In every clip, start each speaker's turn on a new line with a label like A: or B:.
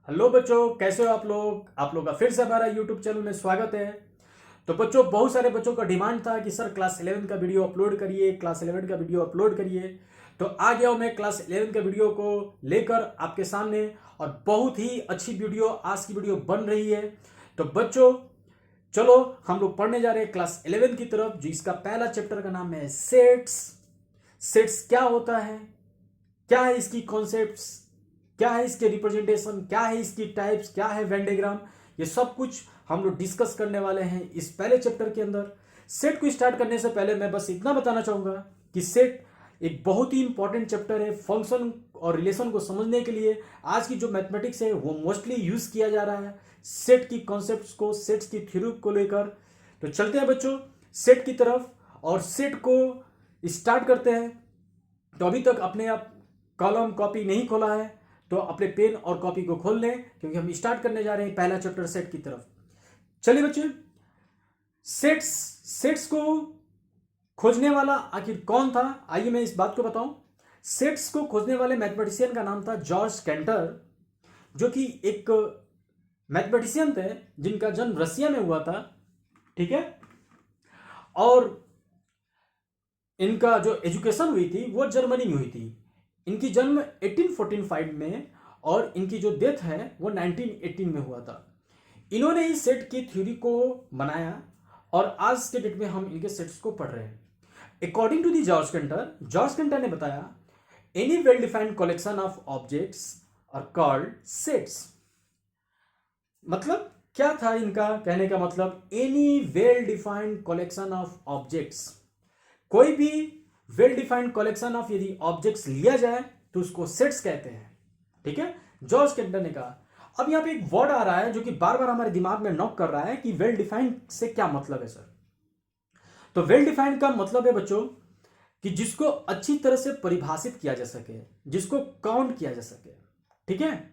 A: Hello बच्चों, कैसे हो आप लोग का फिर से हमारा यूट्यूब चैनल में स्वागत है। तो बच्चों, बहुत सारे बच्चों का डिमांड था कि सर क्लास 11 का वीडियो अपलोड करिए, क्लास 11 का वीडियो अपलोड करिए। तो आ गया हूं मैं क्लास 11 का वीडियो को लेकर आपके सामने, और बहुत ही अच्छी वीडियो आज की वीडियो बन रही है। तो बच्चों, चलो हम लोग पढ़ने जा रहे हैं क्लास 11 की तरफ, जो इसका पहला चैप्टर का नाम है सेट्स। सेट्स क्या होता है, क्या है इसकी कॉन्सेप्ट्स, क्या है इसके रिप्रेजेंटेशन, क्या है इसकी टाइप्स, क्या है वेन डायग्राम, ये सब कुछ हम लोग डिस्कस करने वाले हैं इस पहले चैप्टर के अंदर। सेट को स्टार्ट करने से पहले मैं बस इतना बताना चाहूंगा कि सेट एक बहुत ही इंपॉर्टेंट चैप्टर है फंक्शन और रिलेशन को समझने के लिए। आज की जो मैथमेटिक्स है वो मोस्टली यूज किया जा रहा है सेट की कॉन्सेप्ट्स को, सेट्स की थ्योरी को लेकर। तो चलते हैं बच्चों सेट की तरफ और सेट को स्टार्ट करते हैं। तो अभी तक अपने आप कॉलम कॉपी नहीं खोला है तो अपने पेन और कॉपी को खोल लें, क्योंकि हम स्टार्ट करने जा रहे हैं पहला चैप्टर सेट की तरफ। चलिए बच्चे, सेट्स सेट्स को खोजने वाला आखिर कौन था, आइए मैं इस बात को बताऊं। सेट्स को खोजने वाले मैथमेटिशियन का नाम था जॉर्ज कैंटर, जो कि एक मैथमेटिशियन थे जिनका जन्म रसिया में हुआ था। ठीक है, और इनका जो एजुकेशन हुई थी वो जर्मनी में हुई थी। इनकी जन्म 1845 में और इनकी जो डेथ है वो 1918 में हुआ था। इन्होंने इस सेट की थ्योरी को बनाया और आज के डेट में हम इनके सेट्स को पढ़ रहे हैं। According to the George Cantor ने बताया, any well defined collection of objects are called sets. मतलब क्या था इनका कहने का मतलब, any well defined collection of objects, कोई भी वेल डिफाइंड कलेक्शन ऑफ यदि ऑब्जेक्ट्स लिया जाए तो उसको सेट्स कहते हैं। ठीक है, जॉर्ज केंटर ने कहा। अब यहां पे एक वर्ड आ रहा है जो कि बार बार हमारे दिमाग में नॉक कर रहा है कि वेल डिफाइंड से क्या मतलब है सर। तो वेल डिफाइंड का मतलब है बच्चों कि जिसको अच्छी तरह से परिभाषित किया जा सके, जिसको काउंट किया जा सके, ठीक है,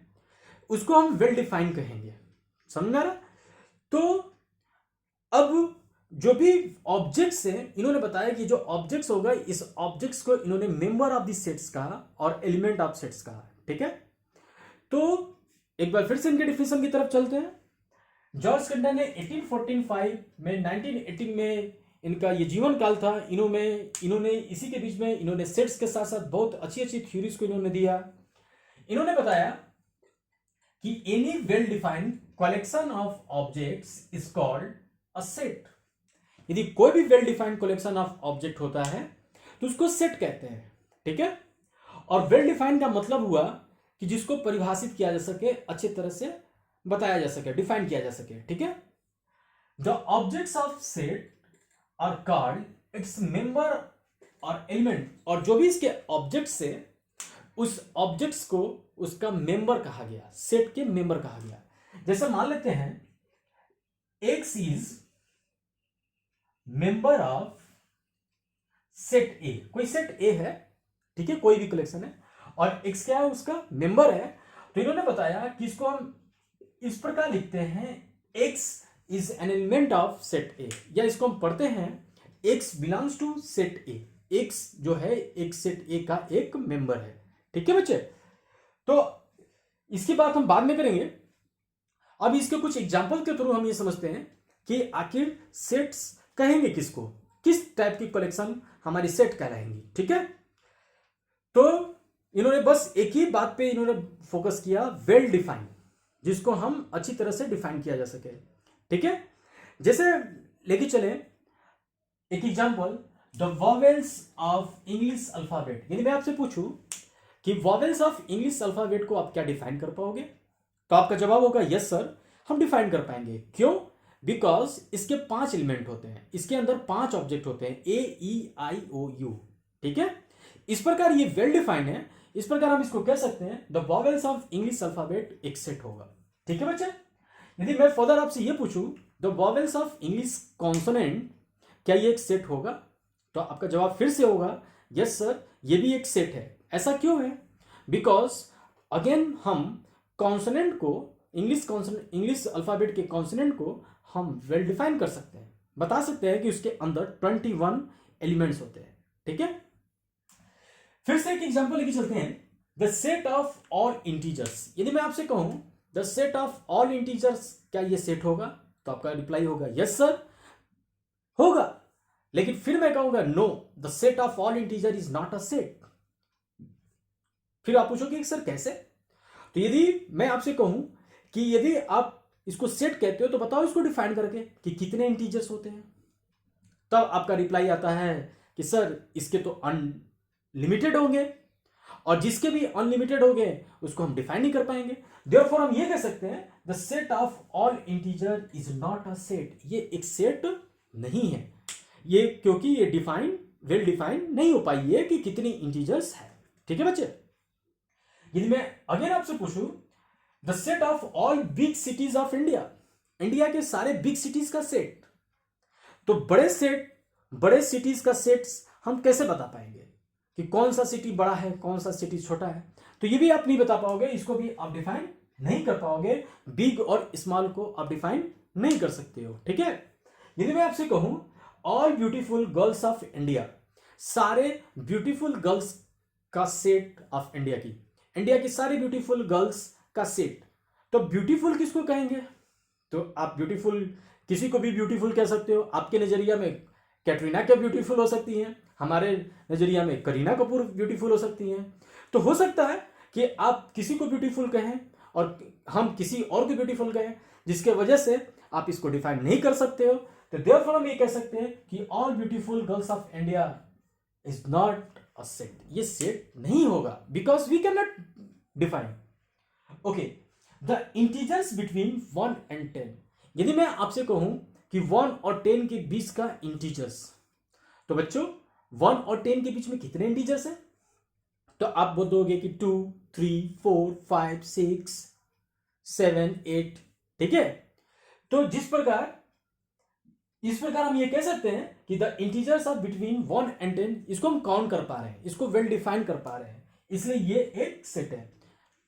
A: उसको हम वेल डिफाइंड कहेंगे। समझ में आ रहा? तो अब जो भी ऑब्जेक्ट्स हैं, इन्होंने बताया कि जो ऑब्जेक्ट्स होगा, इस ऑब्जेक्ट्स को इन्होंने मेंबर ऑफ द सेट्स कहा और एलिमेंट ऑफ सेट्स कहा। ठीक है, तो एक बार फिर से इनके डिफिनेशन की तरफ चलते हैं। जॉर्ज केंटर ने 1845 में 1918 में इनका ये जीवन काल था। इन्होंने इसी के बीच में इन्होंने सेट्स के साथ साथ बहुत अच्छी अच्छी थ्योरीज को इन्होंने दिया। इन्होंने बताया कि any well defined collection of objects is called a set. यदि कोई भी well defined collection of object होता है तो उसको सेट कहते हैं। ठीक है, और वेल डिफाइंड का मतलब हुआ कि जिसको परिभाषित किया जा सके, अच्छी तरह से बताया जा सके, डिफाइन किया जा सके। ठीक है, the objects of set are called its member और एलिमेंट, और जो भी इसके ऑब्जेक्ट्स से उस ऑब्जेक्ट्स को उसका मेंबर कहा गया, सेट के मेंबर कहा गया। जैसे मान लेते हैं X is member of set ए, कोई सेट ए है, ठीक है, कोई भी कलेक्शन है, और एक्स क्या है, उसका मेंबर है। तो इन्होंने बताया कि इसको हम इस प्रकार लिखते हैं, X is an element of set A, या इसको हम पढ़ते हैं X belongs to set A. X जो है एक सेट ए का एक मेंबर है। ठीक है बच्चे, तो इसकी बात हम बाद में करेंगे। अब इसके कुछ एग्जाम्पल के थ्रू हम ये समझते हैं कि आखिर सेट्स कहेंगे किसको, किस टाइप की कलेक्शन हमारी सेट कहलाएंगी। ठीक है, तो इन्होंने बस एक ही बात पे इन्होंने फोकस किया, वेल डिफाइन, जिसको हम अच्छी तरह से डिफाइन किया जा सके। ठीक है, जैसे लेके चले एक example, the vowels of English alphabet. यदि मैं आपसे पूछूं कि वॉवेल्स ऑफ इंग्लिश अल्फाबेट को आप क्या डिफाइन कर पाओगे, तो आपका जवाब होगा यस सर, हम डिफाइन कर पाएंगे। क्यों? बिकॉज इसके 5 एलिमेंट होते हैं, इसके अंदर 5 ऑब्जेक्ट होते हैं, ए ई आई ओ यू। ठीक है, इस प्रकार ये वेल डिफाइंड है। इस प्रकार हम इसको कह सकते हैं the vowels of English alphabet एक सेट होगा। ठीक है बच्चे, यदि मैं फर्दर आपसे ये पूछूं the vowels of English consonant, क्या ये एक सेट होगा, तो आपका जवाब फिर से होगा यस सर, ये भी एक सेट है। ऐसा क्यों है? बिकॉज अगेन हम कॉन्सोनेंट को, इंग्लिश अल्फाबेट के कॉन्सोनेंट को हम वेल डिफाइन कर सकते हैं, बता सकते हैं कि उसके अंदर 21 एलिमेंट्स होते हैं। ठीक है, फिर से एक एग्जांपल लेके चलते हैं, the set of all integers. यदि मैं आपसे कहूं the the set of all integers, क्या ये सेट होगा? तो आपका रिप्लाई होगा यस सर, होगा। लेकिन फिर मैं कहूंगा no, the set of all integer is not a set. फिर आप पूछोगे सर कैसे? तो यदि मैं आपसे कहूं कि यदि आप इसको सेट कहते हो तो बताओ इसको डिफाइन करके कि कितने इंटीजर्स होते हैं। तब आपका रिप्लाई आता है कि सर इसके तो अनलिमिटेड होंगे, और जिसके भी अनलिमिटेड हो गए उसको हम डिफाइन नहीं कर पाएंगे। देयरफॉर हम ये कह सकते हैं the set of all integer is not a set, ये एक सेट नहीं है ये, क्योंकि ये डिफाइन वेल डिफाइन नहीं हो पाई है कि कितनी इंटीजर्स है। ठीक है बच्चे, यदि मैं अगेन आपसे पूछूं the set of all big cities of India, India के सारे बिग सिटीज का सेट, तो बड़े सिटीज का सेट्स हम कैसे बता पाएंगे कि कौन सा सिटी बड़ा है कौन सा सिटी छोटा है? तो ये भी आप नहीं बता पाओगे, इसको भी आप डिफाइन नहीं कर पाओगे, बिग और स्मॉल को आप डिफाइन नहीं कर सकते हो। ठीक है, यदि मैं आपसे कहूं all beautiful girls of India, सारे ब्यूटीफुल गर्ल्स का सेट ऑफ इंडिया की सारी ब्यूटीफुल गर्ल्स का सेट, तो ब्यूटीफुल किसको कहेंगे? तो आप ब्यूटीफुल किसी को भी ब्यूटीफुल कह सकते हो। आपके नजरिया में कैटरीना क्या ब्यूटीफुल हो सकती हैं, हमारे नजरिया में करीना कपूर ब्यूटीफुल हो सकती हैं। तो हो सकता है कि आप किसी को ब्यूटीफुल कहें और हम किसी और को ब्यूटीफुल कहें, जिसके वजह से आप इसको डिफाइन नहीं कर सकते हो। तो देयरफॉर हम ये कह सकते हैं कि all beautiful girls of India is not a set, ये सेट नहीं होगा because we can not define. Okay, the integers between 1 and 10, यदि मैं आपसे कहूं कि 1 और 10 के बीच का इंटीजर्स, तो बच्चों 1 और 10 के बीच में कितने इंटीजर्स हैं? तो आप बोलोगे कि 2, 3, 4, 5, 6, 7, 8। ठीक है, तो इस प्रकार हम ये कह सकते हैं कि the integers are between 1 and 10, इसको हम काउंट कर पा रहे हैं, इसको वेल डिफाइन कर पा रहे हैं, इसलिए ये एक सेट है।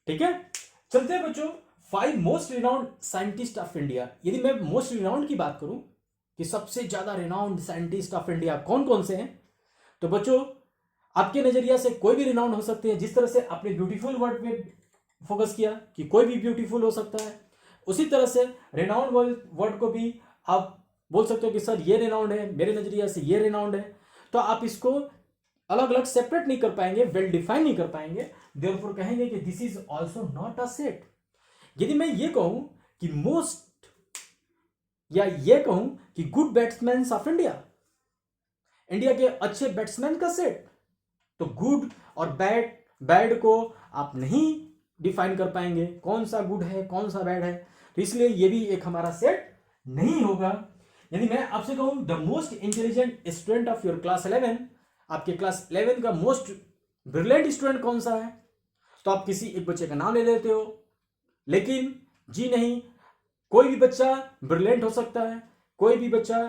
A: ठीक है, चलते हैं बच्चों 5 most renowned scientist of India. यदि मैं मोस्ट रिनाउंड की बात करूं कि सबसे ज्यादा रिनाउंड साइंटिस्ट ऑफ इंडिया कौन कौन से हैं, तो बच्चों आपके नजरिया से कोई भी रिनाउंड हो सकते हैं। जिस तरह से आपने ब्यूटीफुल वर्ड पे फोकस किया कि कोई भी ब्यूटीफुल हो सकता है, उसी तरह से रिनाउंड वर्ड को भी आप बोल सकते हो कि सर ये रिनाउंड है, मेरे नजरिया से ये रिनाउंड है। तो आप इसको अलग अलग सेपरेट नहीं कर पाएंगे, वेल डिफाइन नहीं कर पाएंगे, देयरफॉर कहेंगे कि this is also not a set. यदि मैं ये कहूं कि मोस्ट, या ये कहूं कि good batsman of India, India के अच्छे बैट्समैन का सेट, तो गुड और बैड को आप नहीं डिफाइन कर पाएंगे, कौन सा गुड है कौन सा बैड है, तो इसलिए ये भी एक हमारा सेट नहीं होगा। यदि मैं आपसे कहूं the most intelligent student of your class 11, आपके क्लास 11 का मोस्ट ब्रिलियंट स्टूडेंट कौन सा है, तो आप किसी एक बच्चे का नाम ले लेते हो, लेकिन जी नहीं, कोई भी बच्चा ब्रिलियंट हो सकता है, कोई भी बच्चा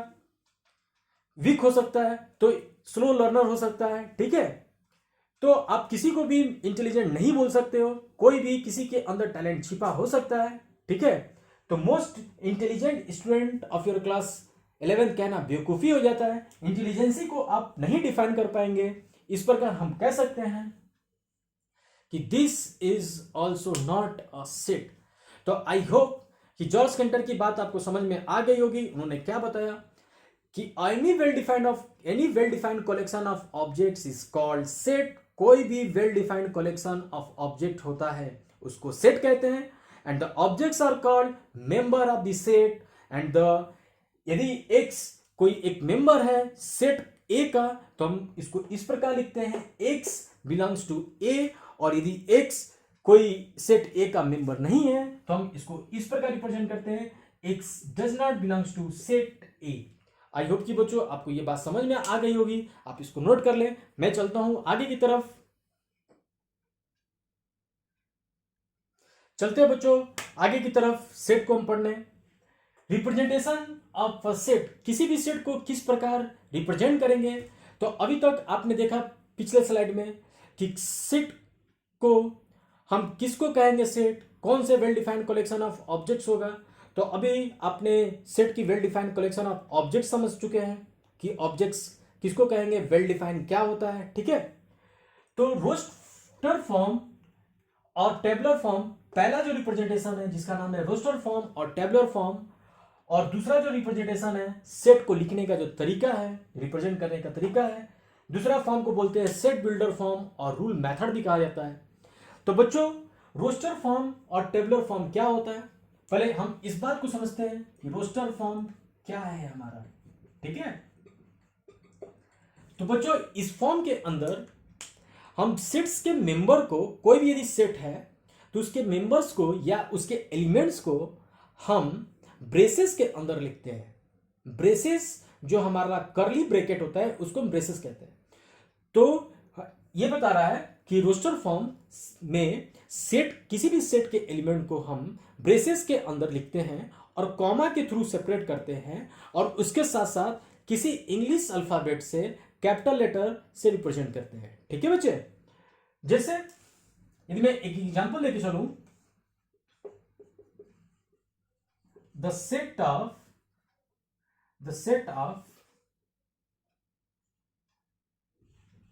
A: वीक हो सकता है, तो स्लो लर्नर हो सकता है। ठीक है, तो आप किसी को भी इंटेलिजेंट नहीं बोल सकते हो, कोई भी किसी के अंदर टैलेंट छिपा हो सकता है। ठीक है, तो most intelligent student of your class 11 कहना बेवकूफी हो जाता है, इंटेलिजेंसी को आप नहीं डिफाइन कर पाएंगे। इस प्रकार हम कह सकते हैं कि this is also not a set. तो आई होप कि जॉर्ज कैंटर की बात आपको समझ में आ गई होगी। उन्होंने क्या बताया कि any well defined collection of objects is called set. कोई भी well defined collection of object होता है उसको सेट कहते हैं, and the objects are called member of the set. And the, यदि एक्स कोई एक मेंबर है सेट ए का, तो हम इसको इस प्रकार लिखते हैं एक्स बिलोंग्स टू ए, और यदि एक्स कोई सेट ए का मेंबर नहीं है तो हम इसको इस प्रकार रिप्रेजेंट करते हैं x does not belongs to set A. I hope कि बच्चों आपको ये बात समझ में आ गई होगी, आप इसको नोट कर लें। मैं चलता हूं आगे की तरफ। चलते हैं बच्चों आगे की तरफ, सेट को हम पढ़ने। रिप्रेजेंटेशन ऑफ अ सेट, किसी भी सेट को किस प्रकार रिप्रेजेंट करेंगे। तो अभी तक आपने देखा पिछले स्लाइड में कि सेट को हम किसको कहेंगे, सेट कौन से well defined collection of objects होगा। तो अभी आपने सेट की well defined collection of objects समझ चुके हैं कि ऑब्जेक्ट्स किसको कहेंगे, वेल डिफाइंड क्या होता है। ठीक है, तो रोस्टर फॉर्म और टेबलर फॉर्म पहला जो रिप्रेजेंटेशन है जिसका नाम है रोस्टर फॉर्म और टेबुलर फॉर्म, और दूसरा जो रिप्रेजेंटेशन है सेट को लिखने का जो तरीका है, रिप्रेजेंट करने का तरीका है, दूसरा फॉर्म को बोलते हैं सेट बिल्डर फॉर्म और रूल मेथड भी कहा जाता है। तो बच्चों रोस्टर फॉर्म और टेबुलर फॉर्म क्या होता है, पहले हम इस बात को समझते हैं कि रोस्टर फॉर्म क्या है हमारा, ठीक है। तो बच्चों इस फॉर्म के अंदर हम सेट्स के मेंबर को, कोई भी यदि सेट है तो उसके मेंबर्स को या उसके एलिमेंट्स को हम ब्रेसेस के अंदर लिखते हैं। ब्रेसेस जो हमारा कर्ली ब्रैकेट होता है उसको हम ब्रेसेस कहते हैं। तो ये बता रहा है कि रोस्टर फॉर्म में सेट, किसी भी सेट के एलिमेंट को हम ब्रेसेस के अंदर लिखते हैं और कॉमा के थ्रू सेपरेट करते हैं, और उसके साथ साथ किसी इंग्लिश अल्फाबेट से, कैपिटल लेटर से रिप्रेजेंट करते हैं, ठीक है बच्चे। जैसे यदि मैं एक एग्जांपल लेके चलूं, the set of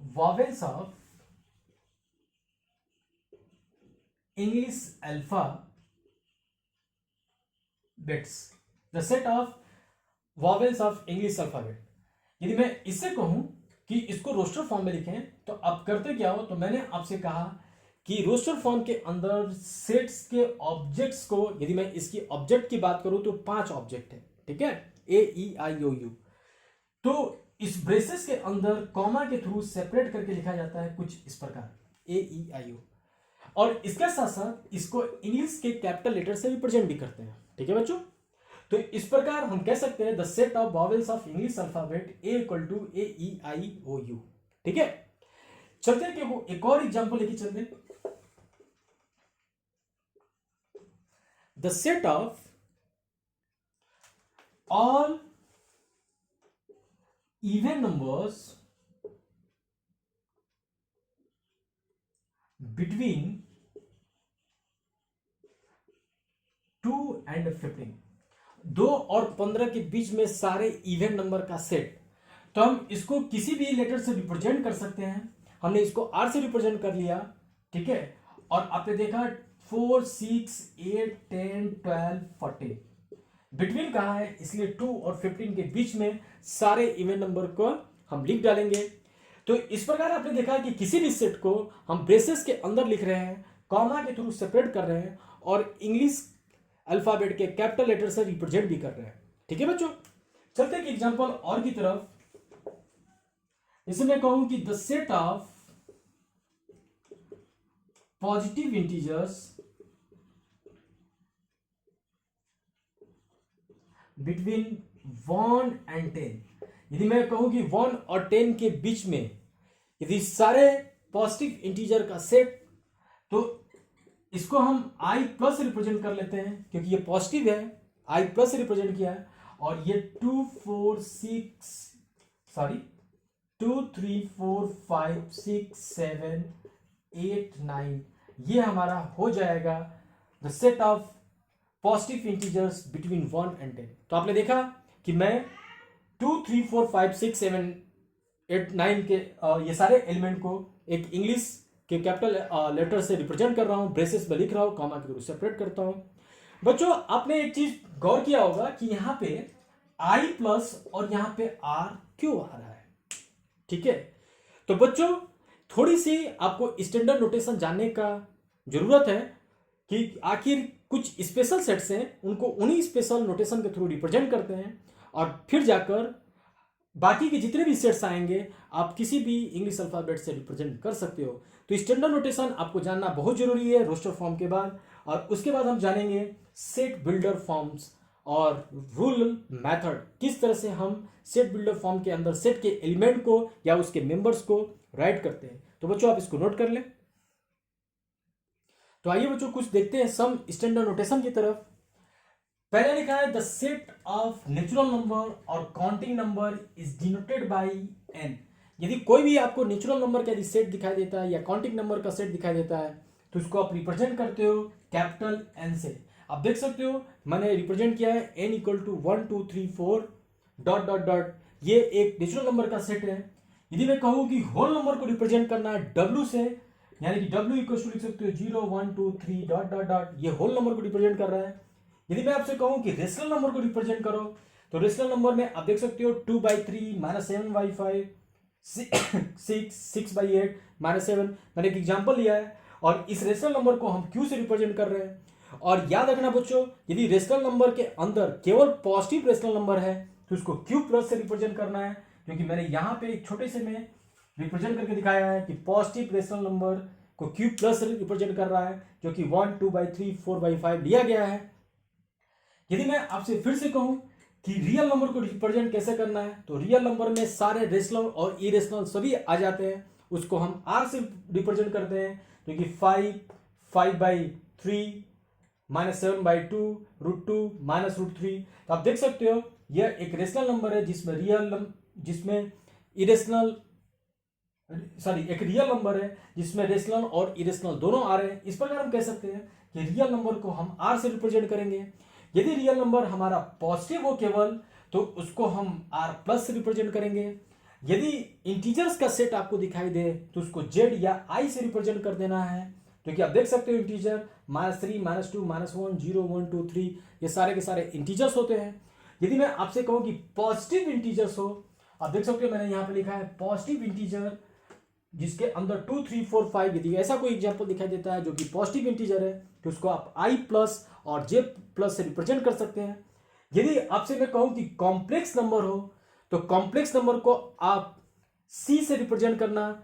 A: vowels of English alphabets, the set of vowels of English alphabet। यदि मैं इससे कहूं कि इसको रोस्टर फॉर्म में लिखें तो आप करते क्या हो, तो मैंने आपसे कहा कि रोस्टर फॉर्म के अंदर सेट्स के ऑब्जेक्ट्स को, यदि मैं इसकी ऑब्जेक्ट की बात करूं तो 5 ऑब्जेक्ट है, ठीक है, AEIOU। तो इस ब्रेसेस के अंदर कॉमा के थ्रू सेपरेट करके लिखा जाता है कुछ इस प्रकार AEIO, और इसके साथ साथ इसको इंग्लिश के कैपिटल लेटर से रिप्रेजेंट भी करते हैं, ठीक है बच्चों। तो इस प्रकार हम कह सकते हैं the set of vowels of English alphabet A = AEIOU, ठीक है। चलते हैं कि वो एक और एग्जांपल लेके चलते हैं। The set of all even numbers between 2 and 15, 2 और 15 के बीच में सारे इवन नंबर का सेट। तो हम इसको किसी भी लेटर से रिप्रेजेंट कर सकते हैं। हमने इसको R से रिप्रेजेंट कर लिया, ठीक है, और आपने देखा 4, 6, 8, 10, 12, 14 बिटवीन कहा है, इसलिए 2 और 15 के बीच में सारे इवन नंबर को हम लिख डालेंगे। तो इस प्रकार आपने देखा कि किसी भी सेट को हम ब्रेसेस के अंदर लिख रहे हैं, कॉमा के थ्रू सेपरेट कर रहे हैं, और इंग्लिश अल्फाबेट के कैपिटल लेटर से रिप्रेजेंट भी कर रहे हैं, ठीक है बच्चों। चलते हैं कि एग्जांपल और की तरफ। जैसे मैं कहूं कि the set of positive integers between 1 and 10, यदि मैं कहूं कि 1 और 10 के बीच में यदि सारे पॉजिटिव इंटीजर का सेट, तो इसको हम I प्लस रिप्रेजेंट कर लेते हैं क्योंकि ये पॉजिटिव है, I प्लस रिप्रेजेंट किया है, और ये 2, 3, 4, 5, 6, 7, 8, 9, ये हमारा हो जाएगा the set of positive integers between 1 and 10। तो आपने देखा कि मैं 2, 3, 4, 5, 6, 7, 8, 9 के ये सारे एलिमेंट को एक इंग्लिश के कैपिटल लेटर से रिप्रेजेंट कर रहा हूं, ब्रेसेस में लिख रहा हूं, कॉमा के थ्रू सेपरेट करता हूं। बच्चों आपने एक चीज गौर किया होगा कि यहां पे I प्लस और यहां पे R क्यों आ रहा है, ठीक है। तो बच्चों थोड़ी सी आपको स्टैंडर्ड नोटेशन जानने का जरूरत है कि आखिर कुछ स्पेशल सेट्स हैं, उनको उन्हीं स्पेशल नोटेशन के थ्रू रिप्रेजेंट करते हैं, और फिर जाकर बाकी के जितने भी सेट्स आएंगे आप किसी भी इंग्लिश अल्फाबेट से रिप्रेजेंट कर सकते हो। तो स्टैंडर्ड नोटेशन आपको जानना बहुत जरूरी है रोस्टर फॉर्म के बाद, और उसके बाद हम जानेंगे सेट बिल्डर फॉर्म्स और रूल मेथड, किस तरह से हम सेट बिल्डर फॉर्म के अंदर सेट के एलिमेंट को या उसके मेंबर्स को राइट करते हैं। तो बच्चों आप इसको नोट कर लें। तो आइए बच्चों कुछ देखते हैं सम स्टैंडर्ड नोटेशन की तरफ। पहले लिखा है the set of natural number और counting number is denoted by n। यदि कोई भी आपको नेचुरल नंबर का यदि सेट दिखाई देता है या काउंटिंग नंबर का सेट दिखाई देता है तो उसको आप रिप्रेजेंट करते हो कैपिटल N से। आप देख सकते हो मैंने रिप्रेजेंट किया है n = 1, 2, 3, 4 ... ये एक नेचुरल नंबर का सेट है। यदि मैं कहूं कि होल नंबर को रिप्रेजेंट करना है W से, यानी कि W इक्वल टू लिख सकते हो 0 1 2 3 डॉट डॉट डॉट, ये होल नंबर को रिप्रेजेंट कर रहा है। यदि मैं आपसे कहूं कि रेशनल नंबर को रिप्रेजेंट करो, तो रेशनल नंबर में आप देख सकते हो 2/3 -7/5 6/8 -7, मैंने एक एग्जांपल लिया है और इस रेशनल नंबर को हम Q से रिप्रेजेंट कर रहे हैं। और याद रखना बच्चों, यदि रेशनल नंबर के अंदर केवल पॉजिटिव रेशनल नंबर है तो उसको Q प्लस से रिप्रेजेंट करना है, क्योंकि मैंने यहां पे एक छोटे से में रिप्रेजेंट करके दिखाया है कि पॉजिटिव रेशनल नंबर को Q प्लस से रिप्रेजेंट कर रहा है, जो कि 1 2/3 4/5 लिया गया है। यदि मैं आपसे फिर से कहूं कि रियल नंबर को रिप्रेजेंट कैसे करना है, तो रियल नंबर में सारे रेशनल और इरेशनल सभी आ जाते हैं, उसको हम R से रिप्रेजेंट करते हैं, जो कि 5/3 -7/2 √2 -√3। तो आप देख सकते हो यह एक रेशनल नंबर है जिसमें इरेशनल एक रियल नंबर है जिसमें रेशनल और इरेशनल दोनों आ रहे हैं। इस प्रकार हम कह सकते हैं कि रियल नंबर को हम R से रिप्रेजेंट करेंगे। यदि रियल नंबर हमारा पॉजिटिव हो केवल, तो उसको हम R प्लस से रिप्रेजेंट करेंगे। यदि इंटीजर्स का सेट आपको दिखाई दे तो उसको Z या I से रिप्रेजेंट कर देना है, क्योंकि आप देख सकते हो इंटीजर -3 -2 -1 0 1 2 3 ये सारे के सारे इंटीजर्स होते हैं। यदि मैं आपसे कहूं कि पॉजिटिव इंटीजर्स हो, आप देख सकते हो मैंने यहां पे लिखा है पॉजिटिव इंटीजर जिसके अंदर 2 3 4 5, यदि ऐसा कोई एग्जांपल दिखाई देता है जो कि पॉजिटिव इंटीजर है, तो उसको आप I प्लस और J प्लस से रिप्रेजेंट कर सकते हैं। यदि आपसे मैं कहूं कि कॉम्प्लेक्स नंबर हो, तो कॉम्प्लेक्स नंबर को आप C से रिप्रेजेंट करना,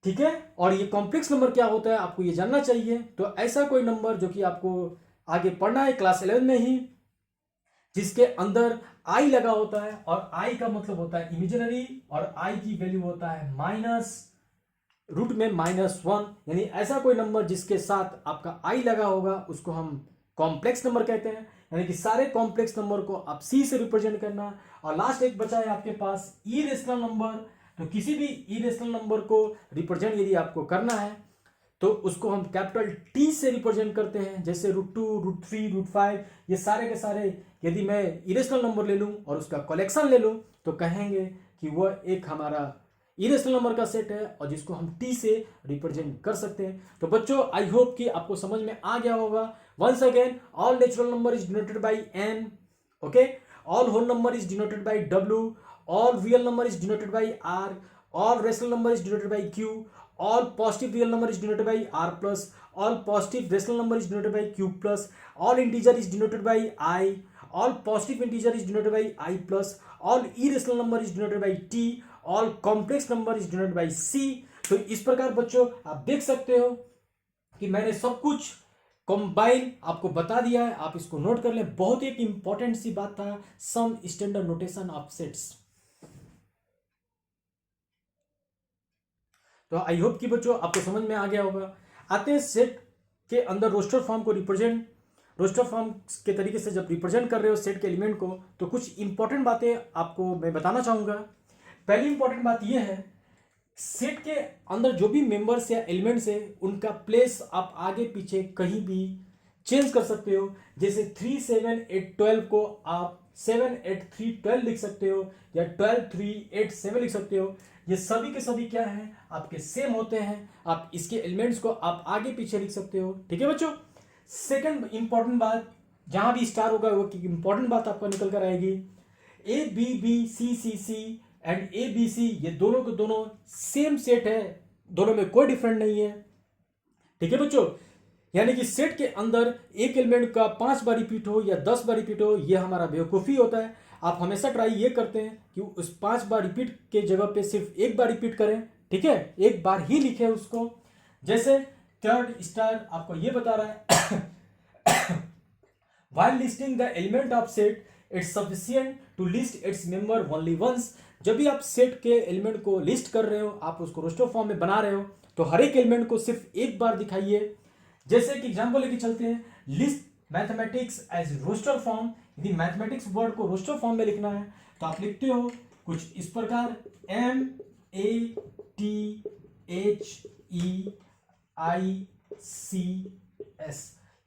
A: ठीक है। और ये कॉम्प्लेक्स नंबर क्या होता है आपको ये जानना चाहिए। तो ऐसा कोई नंबर जो कि आपको आगे पढ़ना है क्लास 11 में ही, जिसके अंदर I लगा होता है, और I का मतलब होता है इमेजिनरी, और I की वैल्यू होता है माइनस रूट में -1, यानी ऐसा कोई नंबर जिसके साथ आपका I लगा होगा उसको हम कॉम्प्लेक्स नंबर कहते हैं। यानी कि सारे कॉम्प्लेक्स नंबर को आप C से रिप्रेजेंट करना। और लास्ट एक बचा है आपके पास इरेशनल नंबर। तो किसी भी इरेशनल नंबर को रिप्रेजेंट यदि आपको करना है तो उसको हम कैपिटल T से रिप्रेजेंट करते हैं, जैसे √2 √3 √5 ये सारे के सारे। यदि मैं इरेशनल नंबर ले लूं और उसका कलेक्शन ले लूं तो कहेंगे कि वह एक हमारा इरेशनल नंबर का सेट है और जिसको हम T से रिप्रेजेंट कर सकते हैं। तो बच्चों आई होप कि आपको समझ में आ गया होगा। Once again, all natural number is denoted by N, okay, all whole number is denoted by W, all real number is denoted by R, all rational number is denoted by Q, all positive real number is denoted by R plus, all positive rational number is denoted by Q plus, all integer is denoted by I, all positive integer is denoted by I plus, all irrational number is denoted by T, all complex number is denoted by C। तो इस प्रकार बच्चों आप देख सकते हो कि मैंने सब कुछ कंबाइन आपको बता दिया है, आप इसको नोट कर लें। बहुत ही एक इंपॉर्टेंट सी बात था, some standard notation of sets. तो आई होप कि बच्चों आपको समझ में आ गया होगा। आते हैं सेट के अंदर रोस्टर फॉर्म को रोस्टर फॉर्म के तरीके से जब रिप्रेजेंट कर रहे हो सेट के एलिमेंट को, तो कुछ इंपॉर्टेंट बातें आपको मैं बताना चाहूंगा। पहली इंपॉर्टेंट बात यह है, सेट के अंदर जो भी मेंबर्स या एलिमेंट्स है उनका प्लेस आप आगे पीछे कहीं भी चेंज कर सकते हो। जैसे 3 7 8 12 को आप 7 8 3 12 लिख सकते हो, या 12 3 8 7 लिख सकते हो। ये सभी के सभी क्या है आपके सेम होते हैं। आप इसके एलिमेंट्स को आप आगे पीछे लिख सकते हो, ठीक है बच्चों। सेकंड इंपॉर्टेंट बात, जहां भी स्टार होगा वो इंपॉर्टेंट बात आपको निकल कर आएगी। ABBCCC एंड ABC ये दोनों के दोनों सेम सेट है, दोनों में कोई डिफरेंट नहीं है, ठीक है बच्चों। यानी कि सेट के अंदर एक एलिमेंट का 5 बार रिपीट हो या 10 बार रिपीट हो, यह हमारा बेवकूफ़ी होता है। आप हमेशा ट्राई ये करते हैं कि उस 5 बार रिपीट के जगह पे सिर्फ एक बार रिपीट करें, ठीक है, एक बार ही लिखें उसको। जैसे थर्ड स्टार आपको ये बता रहा है while listing the element of set it's sufficient to list its member only once। जब भी आप सेट के एलिमेंट को लिस्ट कर रहे हो, आप उसको रोस्टर फॉर्म में बना रहे हो, तो हर एक एलिमेंट को सिर्फ एक बार दिखाइए। जैसे कि एग्जांपल लेके चलते हैं, list mathematics as roster form. यदि मैथमेटिक्स वर्ड को रोस्टर फॉर्म में लिखना है तो आप लिखते हो कुछ इस प्रकार, MATHEICS।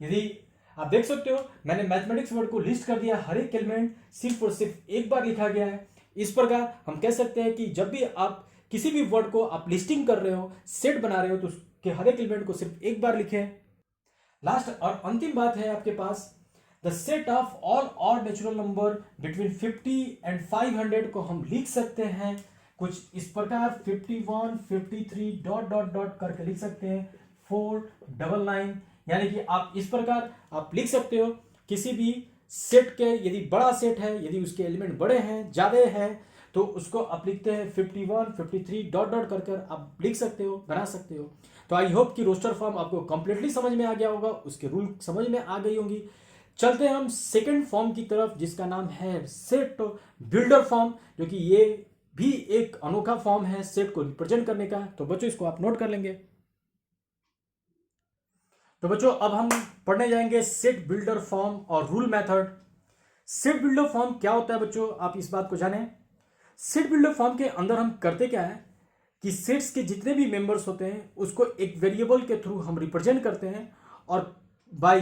A: यदि आप देख सकते हो मैंने मैथमेटिक्स वर्ड को लिस्ट कर दिया, हर एक एलिमेंट सिर्फ और सिर्फ एक बार लिखा गया है। इस प्रकार हम कह सकते हैं कि जब भी आप किसी भी वर्ड को आप लिस्टिंग कर रहे हो, सेट बना रहे हो, तो कि हर एक एलिमेंट को सिर्फ एक बार लिखें। लास्ट और अंतिम बात है आपके पास, the set of all odd natural number between 50 and 500 को हम लिख सकते हैं कुछ इस प्रकार, 51, 53 डॉट डॉट डॉट करके लिख सकते हैं 499। यानी कि आप इस प्रकार आप लिख सकते हो किसी भी सेट के, यदि बड़ा सेट है, यदि उसके एलिमेंट बड़े हैं, ज्यादा हैं, तो उसको आप लिखते हैं 51, 53 डॉट डॉट कर आप लिख सकते हो, बना सकते हो। तो आई होप कि रोस्टर फॉर्म आपको कंप्लीटली समझ में आ गया होगा, उसके रूल समझ में आ गई होंगी। चलते हैं हम सेकंड फॉर्म की तरफ, जिसका नाम है सेट बिल्डर फॉर्म, जो कि ये भी एक अनोखा फॉर्म है सेट को रिप्रेजेंट करने का। तो बच्चों इसको आप नोट कर लेंगे। तो बच्चों अब हम पढ़ने जाएंगे सेट बिल्डर फॉर्म और rule method. Set builder form क्या होता है बच्चों, आप इस बात को जानें। सेट बिल्डर फॉर्म के अंदर हम करते क्या है कि सेट्स के जितने भी मेंबर्स होते हैं उसको एक वेरिएबल के थ्रू हम रिप्रेजेंट करते हैं और बाई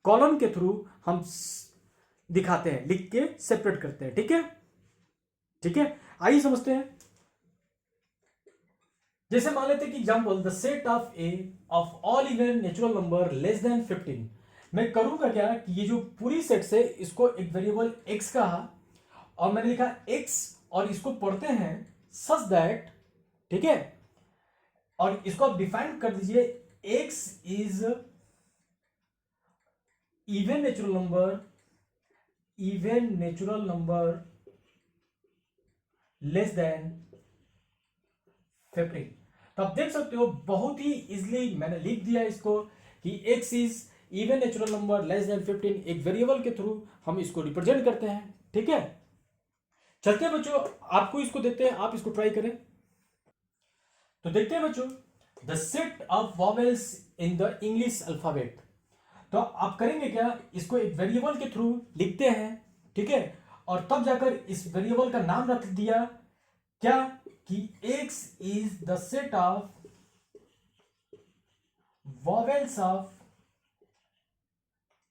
A: कॉलम के थ्रू हम दिखाते हैं, लिख के सेपरेट करते हैं। ठीक है, ठीक है, आइए समझते हैं। जैसे मान लेते हैं कि example, the set of A of all even natural number less than 15। मैं करूंगा क्या कि ये जो पूरी सेट से इसको एक वेरिएबल x कहा और मैंने लिखा x, और इसको पढ़ते हैं सच दैट, ठीक है, और इसको आप डिफाइन कर दीजिए x is even natural number less than 15। तो आप देख सकते हो बहुत ही इजिली मैंने लिख दिया इसको कि x is even natural number less than 15, एक वेरिएबल के थ्रू हम इसको रिप्रेजेंट करते हैं। ठीक है, चलते हैं बच्चों, आपको इसको देते हैं, आप इसको ट्राई करें। तो देखते हैं बच्चों, the set of vowels in the English alphabet. तो आप करेंगे क्या, इसको एक वेरिएबल के थ्रू लिखते हैं, ठीक है, और तब जाकर इस वेरिएबल का नाम रख दिया क्या कि x is the set of vowels of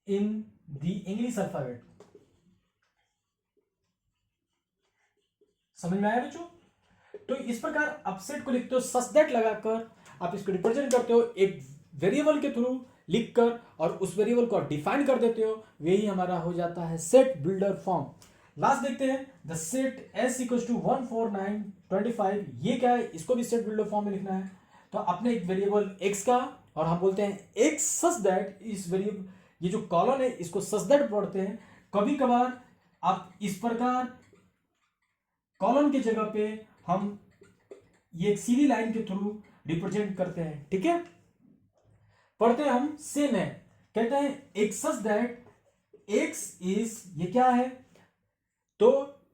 A: in the English alphabet. समझ में आया बच्चों? तो इस प्रकार आप सेट को लिखते हो, सच दैट लगाकर आप इसको रिप्रेजेंट करते हो एक वेरिएबल के थ्रू लिखकर, और उस वेरिएबल को डिफाइन कर देते हो, वही हमारा हो जाता है सेट बिल्डर फॉर्म। लास्ट देखते हैं, the set s equal to 14925। ये क्या है, इसको भी सेट बिल्डर फॉर्म में लिखना है। तो आपने एक वेरिएबल x का, और हम बोलते हैं x सच दैट, इस वेरिएबल ये जो कॉलम है इसको सच दैट पढ़ते हैं। कभी कभार आप इस प्रकार कॉलम की जगह पे हम ये एक सीधी लाइन के थ्रू रिप्रेजेंट करते हैं। ठीक है, पढ़ते हैं हम सेम है, कहते हैं एक सच दैट x इज, ये क्या है, तो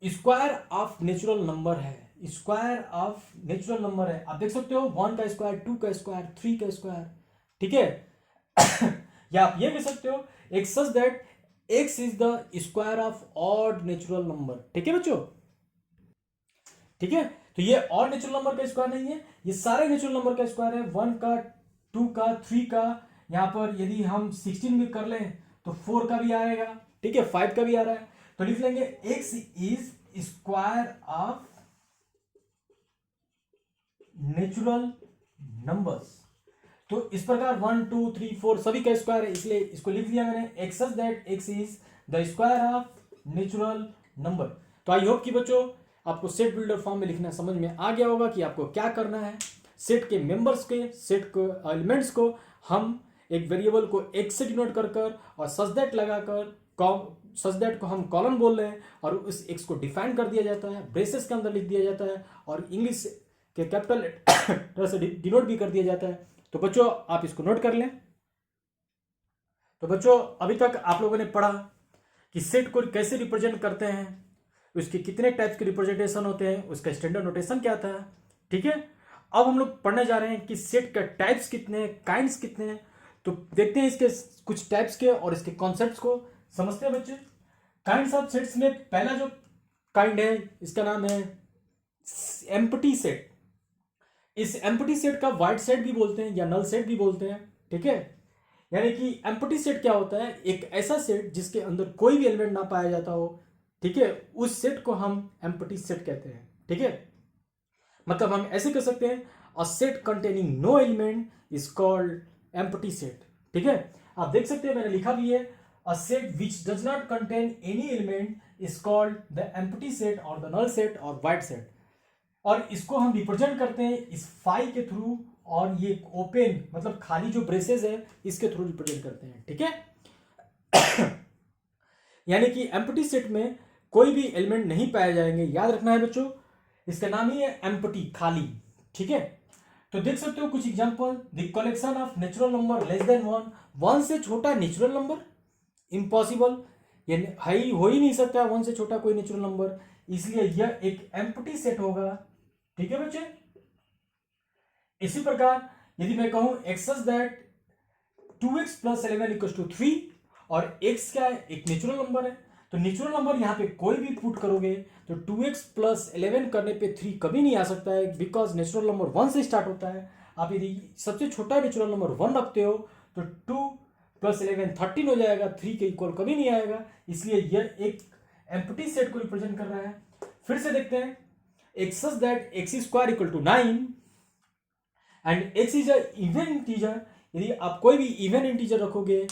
A: स्क्वायर ऑफ नेचुरल नंबर है, स्क्वायर ऑफ नेचुरल नंबर है। आप देख सकते हो 1 का स्क्वायर, 2 का स्क्वायर, 3 का स्क्वायर। ठीक है या आप ये कह सकते हो एक such that x is the square of odd natural number. ठीक है बच्चों, ठीक है, तो ये ऑड नेचुरल नंबर का स्क्वायर नहीं है, ये सारे नेचुरल नंबर का स्क्वायर है, 1 का, 2 का, 3 का। यहां पर यदि हम 16 भी कर लें तो 4 का भी आएगा, ठीक है, 5 का भी आ रहा है। तो लिख लेंगे x is square of natural numbers. तो इस प्रकार 1, 2, 3, 4 सभी का स्क्वायर है, इसलिए इसको लिख दिया मैंने x such that x is the square of natural number. तो आई होप कि बच्चों आपको सेट बिल्डर फॉर्म में लिखना समझ में आ गया होगा कि आपको क्या करना है। सेट के मेंबर्स के, सेट के एलिमेंट्स को हम एक वेरिएबल को x से डिनोट कर और सच दैट लगाकर, सच दैट को हम कॉलम बोल रहे हैं, और उस x को डिफाइन कर दिया जाता है, ब्रेसेस के अंदर लिख दिया जाता है, और इंग्लिश के कैपिटल लेटर से डिनोट भी कर दिया जाता है। तो बच्चों आप इसको नोट कर लें। तो बच्चों अभी तक आप लोगों ने पढ़ा कि सेट को कैसे रिप्रेजेंट करते हैं, उसके कितने टाइप्स के रिप्रेजेंटेशन होते हैं, उसका स्टैंडर्ड नोटेशन क्या था। ठीक है, अब हम लोग पढ़ने जा रहे हैं कि सेट के टाइप्स कितने हैं, काइंड्स कितने हैं। तो देखते हैं इसके कुछ टाइप्स के और इसके कॉन्सेप्ट्स को समझते हैं बच्चे। काइंड्स ऑफ सेट्स में पहला जो काइंड है इसका नाम है एम्प्टी सेट। इस एम्प्टी सेट का वाइड सेट भी बोलते हैं या नल सेट भी बोलते हैं। ठीक है, यानी कि एम्प्टी सेट क्या होता है, एक ऐसा सेट जिसके अंदर कोई भी एलिमेंट ना पाया जाता हो। ठीक है, उस सेट को हम एम्प्टी सेट कहते हैं। ठीक है, मतलब हम ऐसे कर सकते हैं, a set containing no element is called empty set. ठीक है, आप देख सकते हैं मैंने लिखा भी है, a set which does not contain any element is called the empty set और द नल सेट और वाइड सेट। और इसको हम रिप्रेजेंट करते हैं इस फाई के थ्रू, और ये ओपन मतलब खाली जो ब्रेसेस है इसके थ्रू रिप्रेजेंट करते हैं। ठीक है यानी कि एम्प्टी सेट में कोई भी एलिमेंट नहीं पाए जाएंगे, याद रखना है बच्चों, इसका नाम ही है एम्प्टी, खाली। ठीक है, तो देख सकते हो कुछ example, the collection of natural number less than one, one से छोटा नेचुरल नंबर इम्पॉसिबल, यानी हो ही नहीं सकता वन से छोटा कोई नेचुरल नंबर, इसलिए यह एक एम्प्टी सेट होगा। ठीक है बच्चे, इसी प्रकार यदि मैं कहूं access that 2x plus 11 equal to 3 और x क्या है, एक नेचुरल नंबर है, तो नेचुरल नंबर यहां पे कोई भी पुट करोगे तो 2x प्लस 11 करने पे 3 कभी नहीं आ सकता है, बिकॉज नेचुरल नंबर 1 से स्टार्ट होता है। आप यदि सबसे छोटा नेचुरल नंबर 1 रखते हो तो 2 प्लस 11 13 हो जाएगा, 3 के इक्वल कभी नहीं आएगा, इसलिए यह एक एम्प्टी सेट को रिप्रेजेंट कर रहा है। फिर से देखते हैं, access that x square equal to 9 and x is a even integer, यदि आप कोई भी इवन इंटीजर रखोगे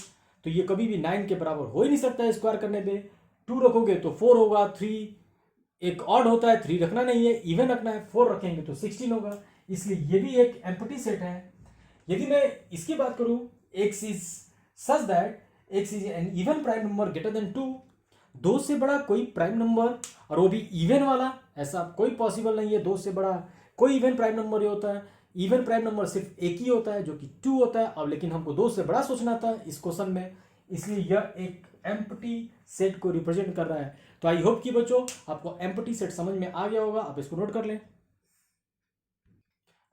A: तो ये कभी भी 9 के बराबर हो ही नहीं सकता है स्क्वायर करने पे। 2 रखोगे तो 4 होगा, 3 एक ऑड होता है, 3 रखना नहीं है, इवन रखना है, 4 रखेंगे तो 16 होगा, इसलिए ये भी एक एम्प्टी सेट है। यदि मैं इसकी बात करूं, x is such that x is an even prime number greater than 2, 2 से बड़ा कोई प्राइम नंबर और वो भी इवन वाला, ऐसा कोई पॉसिबल नहीं है 2 से बड़ा कोई इवन प्राइम नंबर ही होता है। इवन प्राइम नंबर सिर्फ एक ही होता है जो कि 2 होता है, अब लेकिन हमको 2 से बड़ा सोचना था इस क्वेश्चन में, इसलिए यह एक एम्प्टी सेट को रिप्रेजेंट कर रहा है। तो आई होप कि बच्चों आपको एम्प्टी सेट समझ में आ गया होगा, आप इसको नोट कर लें।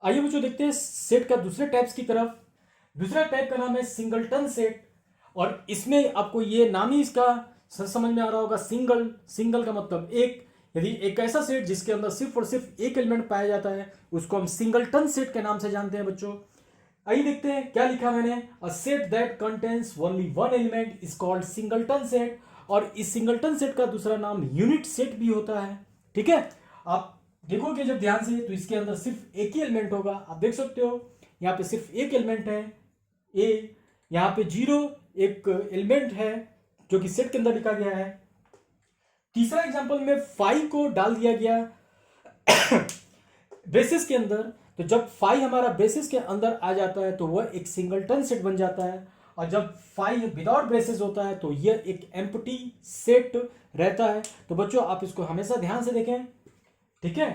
A: आइए बच्चों देखते हैं सेट का दूसरे टाइप्स की तरफ। दूसरा टाइप का नाम है सिंगलटन सेट, और इसमें आपको ये नाम ही इसका समझ में आ रहा होगा, सिंगल, सिंगल का मतलब एक, यदि एक ऐसा सेट जिसके अंदर सिर्फ और सिर्फ एक एलिमेंट पाया जाता है उसको हम सिंगलटन सेट के नाम से जानते हैं बच्चों। आइए देखते हैं क्या लिखा मैंने, अ set that contains only one element is called singleton set, और इस सिंगलटन सेट का दूसरा नाम यूनिट सेट भी होता है। ठीक है, आप देखोगे जब ध्यान से तो इसके अंदर सिर्फ एक ही एलिमेंट होगा, आप देख सकते हो यहाँ पे सिर्फ एक एलिमेंट है ए, यहाँ पे 0 एक एलिमेंट है जो कि सेट के अंदर लिखा गया है। तीसरा एग्जांपल में 5 को डाल दिया गया ब्रेसेस के अंदर, तो जब 5 हमारा ब्रेसेस के अंदर आ जाता है तो वह एक सिंगलटन सेट बन जाता है, और जब 5 विदाउट ब्रेसेस होता है तो यह एक एम्प्टी सेट रहता है। तो बच्चों आप इसको हमेशा ध्यान से देखें। ठीक है,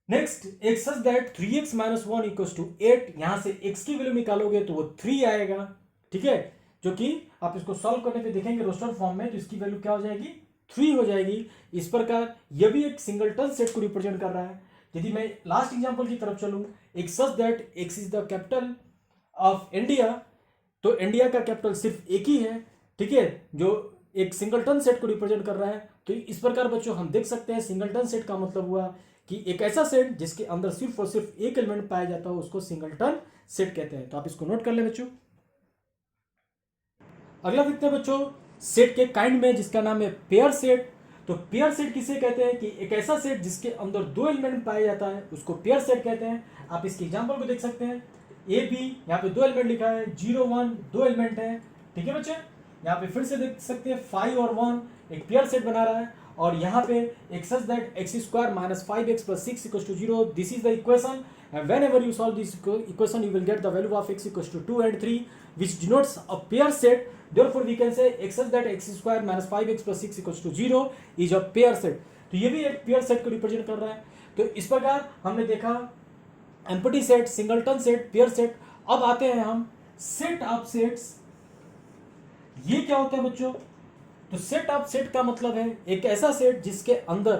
A: next x that 3x minus 1 equal to 8, यहां से x की वैल्यू निकालोगे तो वो 3 आएगा। ठीक है, जो कि आप इसको सॉल्व करने पे देखेंगे रोस्टर फॉर्म में, तो इसकी वैल्यू क्या हो जाएगी, 3 हो जाएगी। इस प्रकार यह भी एक सिंगलटन सेट को रिप्रेजेंट कर रहा है। यदि मैं लास्ट एग्जांपल की तरफ चलूं, एक such that x is the capital of India, तो इंडिया का कैपिटल सिर्फ एक ही है। ठीक है, जो एक सिंगलटन सेट को रिप्रेजेंट कर रहा है। तो इस प्रकार बच्चों हम देख सकते हैं सिंगलटन सेट का मतलब हुआ कि एक ऐसा सेट जिसके अंदर सिर्फ और सिर्फ एक एलिमेंट पाया जाता है उसको सिंगलटन सेट कहते हैं। तो आप इसको नोट कर ले बच्चों। अगला देखते हैं बच्चों सेट के काइंड में, जिसका नाम है पेयर सेट। तो पेयर सेट किसे कहते हैं कि एक ऐसा सेट जिसके अंदर 2 एलिमेंट पाया जाता है उसको पेयर सेट कहते हैं। आप इसके एग्जांपल को देख सकते हैं, ए बी, यहाँ पे 2 एलिमेंट लिखा है, 0 1 2 एलिमेंट है। ठीक है बच्चे, यहाँ पे फिर से देख सकते हैं 5 और 1 एक पेयर सेट बना रहा है, और यहाँ पे access that x square minus 5x plus 6 equal to 0, this is the equation, and whenever you solve this equation you will get the value of x equals to 2 and 3 which denotes a pair set. Therefore we can say except that x square minus 5x plus 6 equals to 0 is a pair set. तो ये भी एक pair set को represent कर रहा है। तो इस प्रकार हमने देखा empty set, singleton set, pair set. अब आते हैं हम सेट ऑफ सेट्स। ये क्या होता है बच्चों, तो सेट ऑफ सेट का मतलब है एक ऐसा सेट जिसके अंदर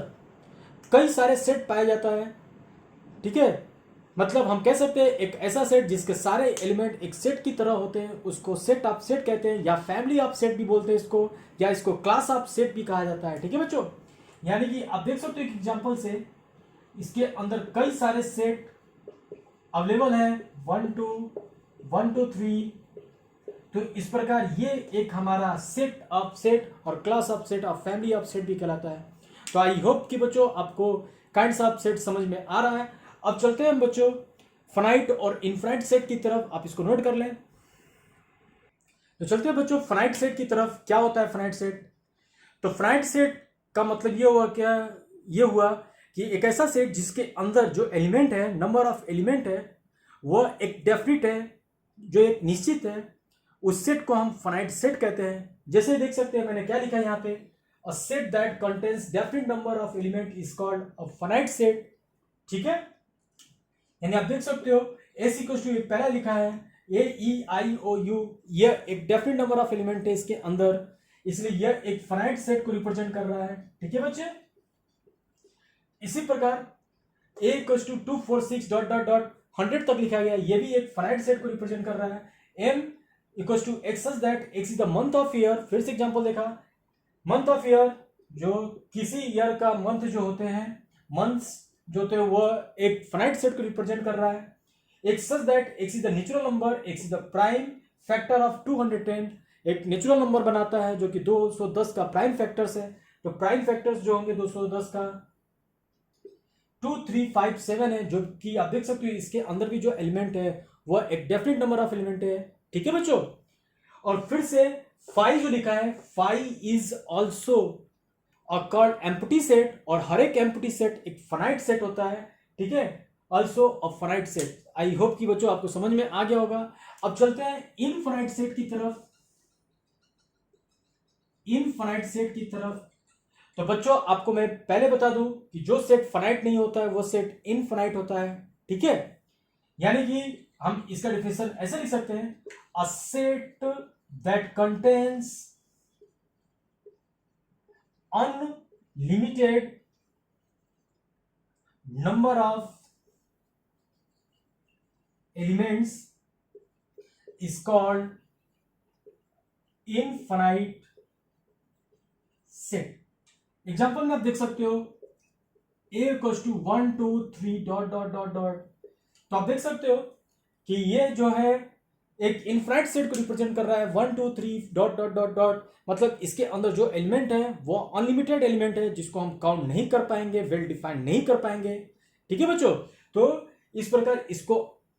A: कई सारे सेट पाया जाता है। ठीक है, मतलब हम कह सकते हैं एक ऐसा सेट जिसके सारे एलिमेंट एक सेट की तरह होते हैं उसको सेट ऑफ सेट कहते हैं, या फैमिली ऑफ सेट भी बोलते हैं इसको, या इसको क्लास ऑफ सेट भी कहा जाता है। ठीक है बच्चों, यानी कि आप देख सकते हो एक एग्जांपल से इसके अंदर कई सारे सेट अवेलेबल हैं, 1 2 3। तो इस प्रकार ये एक हमारा सेट ऑफ सेट और क्लास ऑफ सेट और फैमिली ऑफ सेट भी कहलाता है। तो आई होप कि बच्चों आपको काइंड्स ऑफ सेट समझ में आ रहा है। अब चलते हैं हम बच्चों फाइनाइट और इनफाइनाइट सेट की तरफ, आप इसको नोट कर लें। तो चलते हैं बच्चों फाइनाइट सेट की तरफ। क्या होता है फाइनाइट सेट? तो फाइनाइट सेट का मतलब ये हुआ क्या, ये हुआ कि एक ऐसा सेट जिसके अंदर जो एलिमेंट है, नंबर ऑफ एलिमेंट है, वह एक डेफिनिट है, जो एक निश्चित है, उस सेट को हम फाइनाइट सेट कहते हैं। जैसे देख सकते हैं मैंने क्या लिखा है यहाँ पे, अ set that contains definite number of element is called a finite set. ठीक है, यानी आप देख सकते हो एस इक्वल टू पहला लिखा है ए ई आई ओ यू, यह एक डेफिनेट नंबर ऑफ एलिमेंट है इसके अंदर, इसलिए यह एक फाइनाइट सेट को रिप्रेजेंट कर रहा है। ठीक है बच्चे, इसी प्रकार A equal to 246 dot dot dot 100 तक लिखा गया, यह भी एक फाइनाइट सेट को रिप्रेजेंट कर रहा है। M equal to x such that x is the month of year, फिर से एग्जांपल देखा, मंथ ऑफ ईयर जो किसी ईयर का मंथ जो होते हैं, मंथ्स जो होते हैं वह एक फाइनाइट सेट को रिप्रेजेंट कर रहा है। एक सच that x is the natural number, x is the prime factor of 210, एक नेचुरल नंबर बनाता है जो कि 210 का प्राइम फैक्टर्स है। तो प्राइम फैक्टर्स जो होंगे 210 का 2357 है, जो कि आप देख सकते हो इसके अंदर भी जो एलिमेंट है वह एक डेफिनेट नंबर ऑफ एलिमेंट है। ठीक है बच्चों, और फिर से 5 जो लिखा है, 5 is also called empty set, और हर एक एम्प्टी सेट एक फाइनाइट सेट होता है। ठीक है, also a finite set. I hope कि बच्चों आपको समझ में आ गया होगा। अब चलते हैं इनफाइनाइट सेट की तरफ। इनफाइनाइट सेट की तरफ, तो बच्चों आपको मैं पहले बता दूं कि जो सेट फाइनाइट नहीं होता है वो सेट इनफाइनाइट होता है। ठीक है, यानी कि हम इसका डिफिनेशन ऐसे लिख सकते हैं, a set that contains unlimited number of elements is called infinite set। Example में आप देख सकते हो a equals to 1 2 3 dot dot dot dot, तो आप देख सकते हो कि ये जो है एक इनफाइनाइट सेट को रिप्रेजेंट कर रहा है। 1 2 3 डॉट डॉट डॉट डॉट, मतलब इसके अंदर जो एलिमेंट है वो अनलिमिटेड एलिमेंट है जिसको हम काउंट नहीं कर पाएंगे, वेल डिफाइंड नहीं कर पाएंगे। ठीक है बच्चों, तो इस प्रकार इसको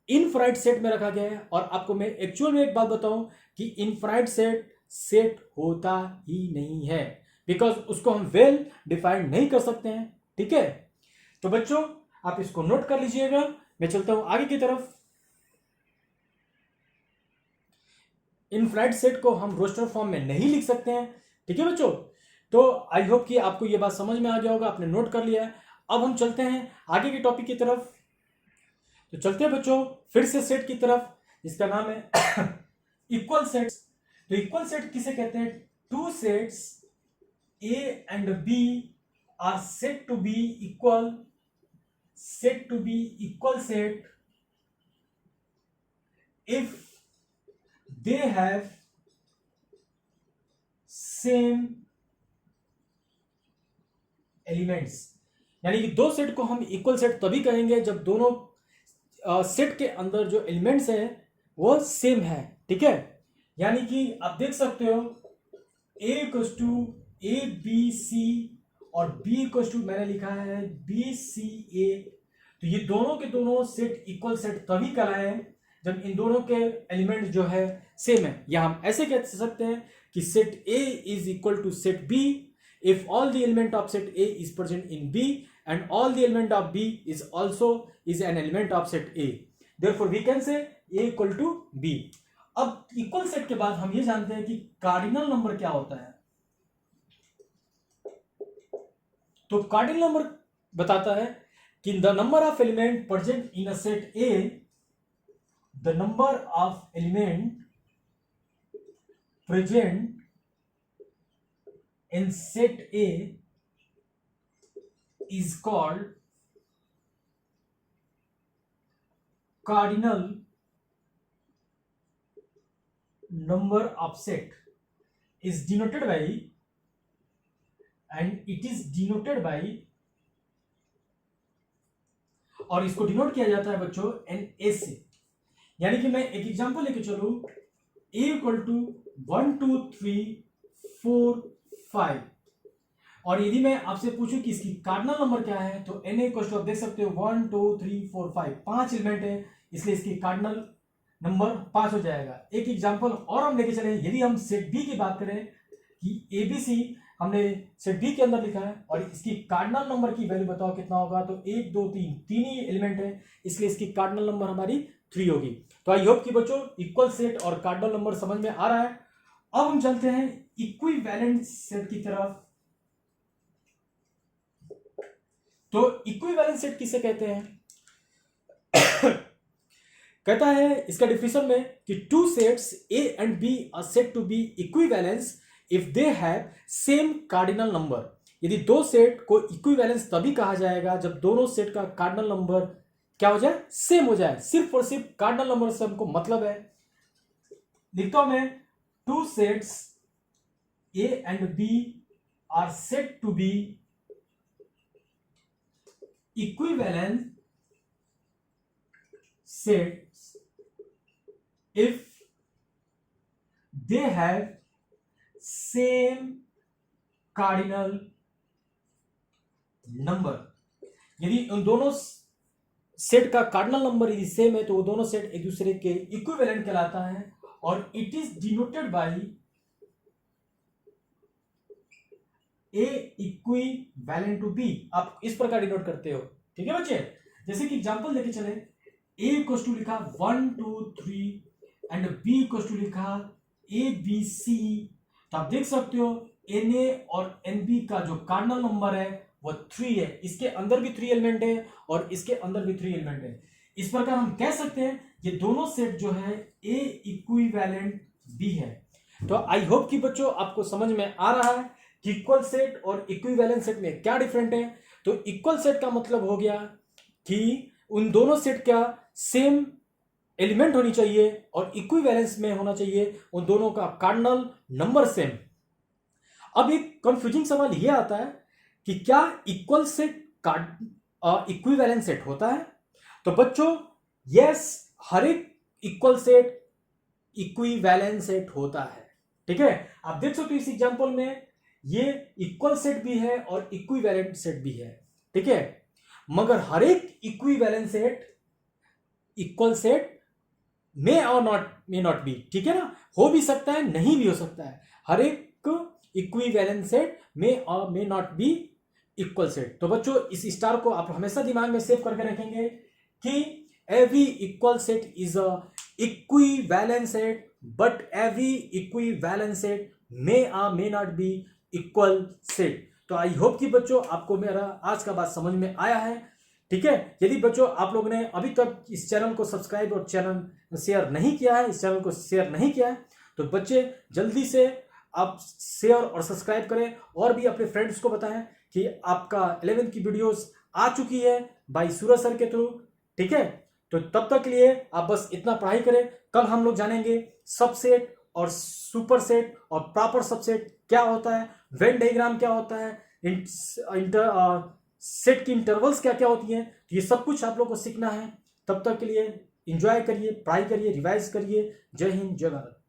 A: इनफाइनाइट सेट में रखा गया है। और आपको मैं एक्चुअल में एक बात बताऊं कि इनफाइनाइट सेट सेट होता ही नहीं है, बिकॉज उसको हम वेल डिफाइंड नहीं कर सकते हैं। ठीक है, तो बच्चों आप इसको नोट कर लीजिएगा। मैं चलता हूं आगे की तरफ। इनफाइनाइट सेट को हम रोस्टर फॉर्म में नहीं लिख सकते हैं। ठीक है बच्चों, तो आई होप कि आपको यह बात समझ में आ गया होगा, आपने नोट कर लिया है। अब हम चलते हैं आगे के टॉपिक की तरफ। तो चलते हैं बच्चों फिर से सेट की तरफ, जिसका नाम है इक्वल सेट्स। तो इक्वल सेट किसे कहते हैं? Two sets A and B are set to be equal, set to be equal set if they have same elements. यानी कि दो सेट को हम इक्वल सेट तभी कहेंगे जब दोनों सेट के अंदर जो एलिमेंट्स हैं वो सेम है। ठीक है, यानी कि आप देख सकते हो a equals to A B C और b इक्वल्स टू मैंने लिखा है बी सी ए। तो ये दोनों के दोनों सेट इक्वल सेट तभी कहलाए जब इन दोनों के एलिमेंट जो है सेम है। या हम ऐसे कह सकते हैं कि set A is equal to set B if all the element of set A is present in B and all the element of B is also is an element of set A, therefore we can say A equal to B। अब equal set के बाद हम ये जानते हैं कि cardinal number क्या होता है। तो कार्डिनल नंबर बताता है कि the number of element present in a set A, the number of element present in set A is called cardinal number of set, is denoted by, and it is denoted by, और इसको denote किया जाता है बच्चों N A से। यानी कि मैं एक एग्जांपल लेके चलूं, a इक्वल टू 1 2 3 4 5, और यदि मैं आपसे पूछूं कि इसकी कार्डिनल नंबर क्या है तो n इक्वल टू आप देख सकते हो 1 2 3 4 5, 5 एलिमेंट है। इसलिए इसकी कार्डिनल नंबर 5 हो जाएगा। एक एग्जांपल और हम लेके चले, यदि हम सेट बी की बात करें कि एबीसी हमने सेट बी के अंदर लिखा है और इसकी कार्डिनल नंबर की वैल्यू बताओ कितना होगा, तो 1 2 3 तीन ही एलिमेंट है, इसलिए इसकी कार्डिनल नंबर हमारी 3 होगी। तो आई होप कि बच्चों इक्वल सेट और कार्डिनल नंबर समझ में आ रहा है। अब हम चलते हैं इक्विवेलेंट सेट की तरफ। तो इक्विवेलेंट सेट किसे कहते हैं? कहता है इसका डिफिनेशन में कि two sets A and B are said to be equivalence if they have same cardinal number. यदि दो सेट को इक्विवेलेंस तभी कहा जाएगा जब दोनों सेट का कार्डिनल नंबर क्या हो जाए, सेम हो जाए। सिर्फ और सिर्फ कार्डिनल नंबर से हमको मतलब है। लिखता हूं मैं, two sets A and B are said to be equivalent sets if they have same cardinal number। यदि उन दोनों सेट का कार्डिनल नंबर यदि सेम है तो वो दोनों सेट एक दूसरे के इक्विवेलेंट कहलाता है और it is denoted by A equivalent to B. आप इस प्रकार डिनोट करते हो, ठीक है बच्चे। जैसे कि एग्जांपल लेके चले, ए इक्वल्स टू लिखा 1 2 3 एंड बी इक्वल्स टू लिखा ए बी सी। तो आप देख सकते हो एन ए और एन बी का जो कार्डिनल नंबर है वो 3 है। इसके अंदर भी 3 एलिमेंट है और इसके अंदर भी 3 एलिमेंट है। इस प्रकार हम कह सकते हैं ये दोनों सेट जो है ए इक्विवेलेंट बी है। तो आई होप कि बच्चों आपको समझ में आ रहा है कि इक्वल सेट और इक्विवेलेंट सेट में क्या डिफरेंट है। तो इक्वल सेट का मतलब हो गया कि उन दोनों सेट का सेम एलिमेंट होनी चाहिए और इक्विवेलेंस में होना चाहिए उन दोनों का कार्डिनल नंबर सेम। अब एक कंफ्यूजिंग सवाल यह आता है कि क्या इक्वल सेट इक्विवेलेंट सेट होता है? तो बच्चों यस, हर एक इक्वल सेट इक्विवेलेंट सेट होता है, ठीक है। आप देख सकते हो इस एग्जांपल में ये इक्वल सेट भी है और इक्विवेलेंट सेट भी है, ठीक है। मगर हर एक equivalent set equal set may और मे नॉट बी, ठीक है ना। हो भी सकता है, नहीं भी हो सकता है। हर एक इक्विवेलेंट सेट मे और may not be equal set. तो बच्चों इस स्टार को आप हमेशा दिमाग में सेव करके रखेंगे कि every equal set is a equivalent set but every equivalent set may और may not be equal set. तो आई होप कि बच्चों आपको मेरा आज का बात समझ में आया है, ठीक है। यदि बच्चों आप लोगों ने अभी तक इस चैनल को सब्सक्राइब और चैनल शेयर नहीं किया है, इस चैनल को शेयर नहीं किया है, तो बच्चे जल्दी से आप शेयर और सब्सक्राइब करें और भी अपने फ्रेंड्स को बताएं कि आपका 11th की वीडियोस आ चुकी है बाय सूरज सर के थ्रू, ठीक है। तो तब तक के लिए आप बस इतना पढ़ाई करें। कल हम लोग जानेंगे सबसेट और सुपर सेट और प्रॉपर सबसेट क्या होता है, वेन डायग्राम क्या होता है, सेट की इंटरवल्स क्या क्या होती हैं। तो ये सब कुछ आप लोग को सीखना है। तब तक के लिए एंजॉय करिए, पढ़ाई करिए, रिवाइज करिए। जय हिंद, जय भारत।